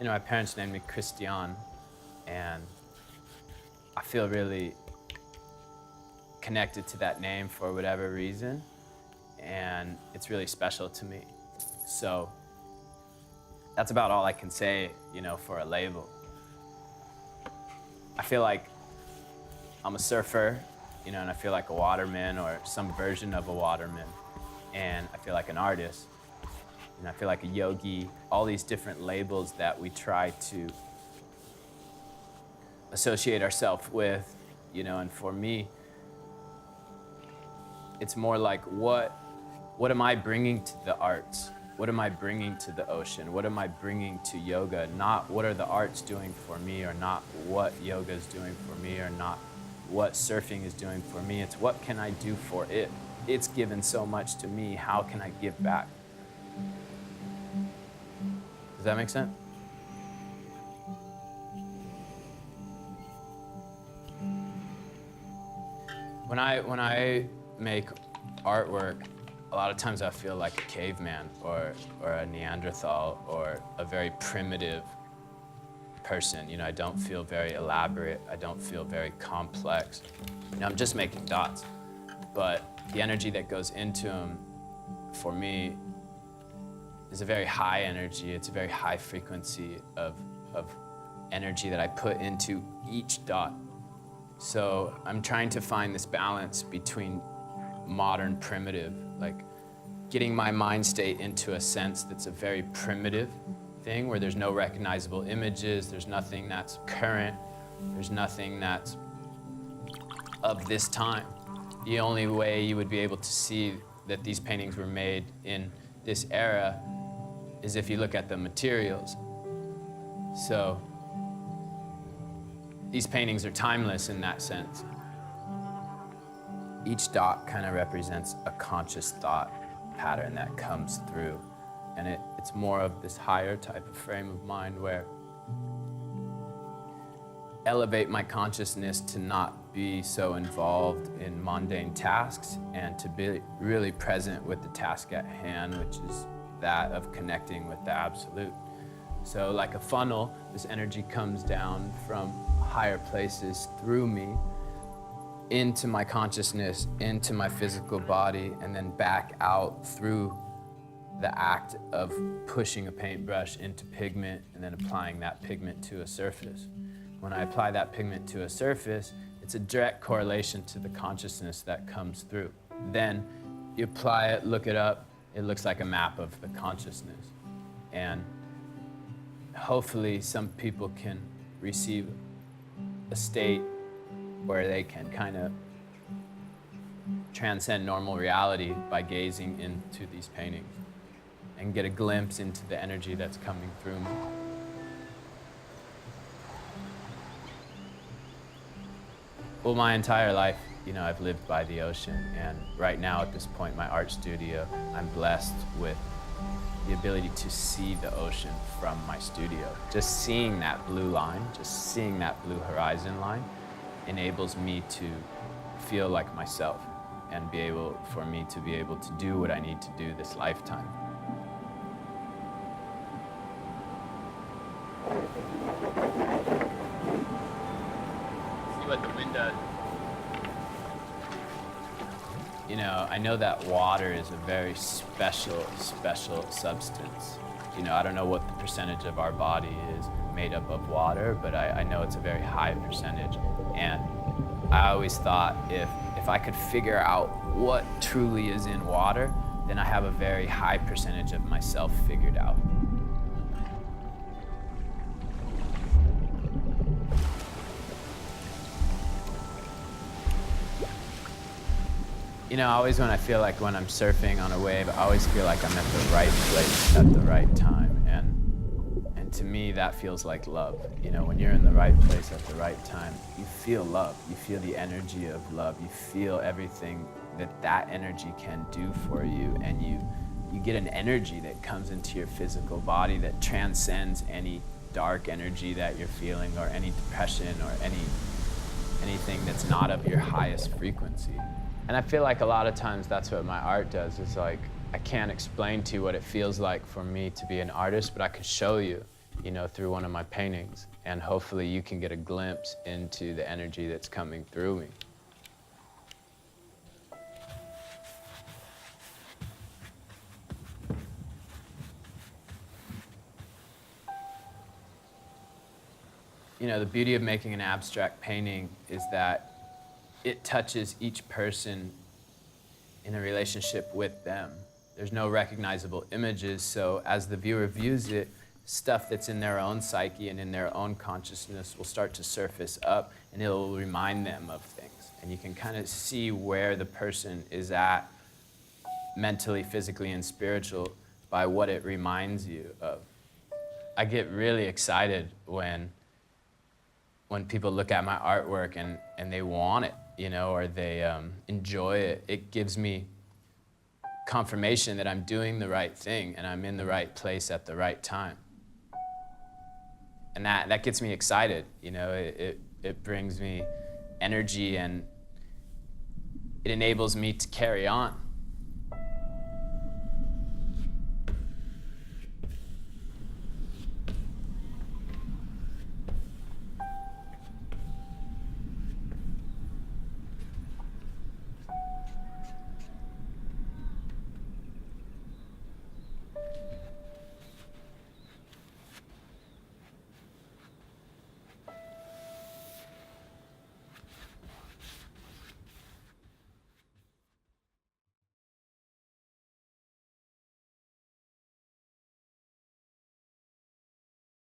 My parents named me Kristyan, and I feel really connected to that name for whatever reason, and it's really special to me. So that's about all I can say, for a label. I feel like I'm a surfer, and I feel like a waterman or some version of a waterman, and I feel like an artist. I feel like a yogi, all these different labels that we try to associate ourselves with, and for me, it's more like what am I bringing to the arts? What am I bringing to the ocean? What am I bringing to yoga? Not what are the arts doing for me, or not what yoga is doing for me, or not what surfing is doing for me. It's what can I do for it? It's given so much to me, how can I give back? Does that make sense? When I make artwork, a lot of times I feel like a caveman or a Neanderthal or a very primitive person. I don't feel very elaborate. I don't feel very complex. I'm just making dots. But the energy that goes into them, for me, is a very high energy. It's a very high frequency of energy that I put into each dot. So I'm trying to find this balance between modern primitive, like getting my mind state into a sense that's a very primitive thing where there's no recognizable images, there's nothing that's current, there's nothing that's of this time. The only way you would be able to see that these paintings were made in this era is if you look at the materials. So these paintings are timeless in that sense. Each dot kind of represents a conscious thought pattern that comes through. And it's more of this higher type of frame of mind where elevate my consciousness to not be so involved in mundane tasks and to be really present with the task at hand, which is that of connecting with the absolute. So like a funnel, this energy comes down from higher places through me into my consciousness, into my physical body, and then back out through the act of pushing a paintbrush into pigment and then applying that pigment to a surface. When I apply that pigment to a surface, it's a direct correlation to the consciousness that comes through. Then you apply it, look it up, it looks like a map of the consciousness. And hopefully some people can receive a state where they can kind of transcend normal reality by gazing into these paintings and get a glimpse into the energy that's coming through me. Well, my entire life, I've lived by the ocean, and right now at this point, my art studio, I'm blessed with the ability to see the ocean from my studio. Just seeing that blue line, just seeing that blue horizon line enables me to feel like myself and for me to be able to do what I need to do this lifetime. See what the wind does. I know that water is a very special substance. I don't know what the percentage of our body is made up of water, but I know it's a very high percentage. And I always thought if I could figure out what truly is in water, then I have a very high percentage of myself figured out. Always when I feel like when I'm surfing on a wave, I always feel like I'm at the right place at the right time. And to me, that feels like love. When you're in the right place at the right time, you feel love. You feel the energy of love. You feel everything that energy can do for you. And you get an energy that comes into your physical body that transcends any dark energy that you're feeling or any depression or anything that's not of your highest frequency. And I feel like a lot of times that's what my art does, is like, I can't explain to you what it feels like for me to be an artist, but I can show you. you know, through one of my paintings. And hopefully you can get a glimpse into the energy that's coming through me. You know, the beauty of making an abstract painting is that it touches each person in a relationship with them. There's no recognizable images, so as the viewer views it, stuff that's in their own psyche and in their own consciousness will start to surface up, and it'll remind them of things. And you can kind of see where the person is at mentally, physically, and spiritual by what it reminds you of. I get really excited when people look at my artwork and they want it, you know, or they enjoy it. It gives me confirmation that I'm doing the right thing and I'm in the right place at the right time. And that gets me excited, you know, it brings me energy and it enables me to carry on.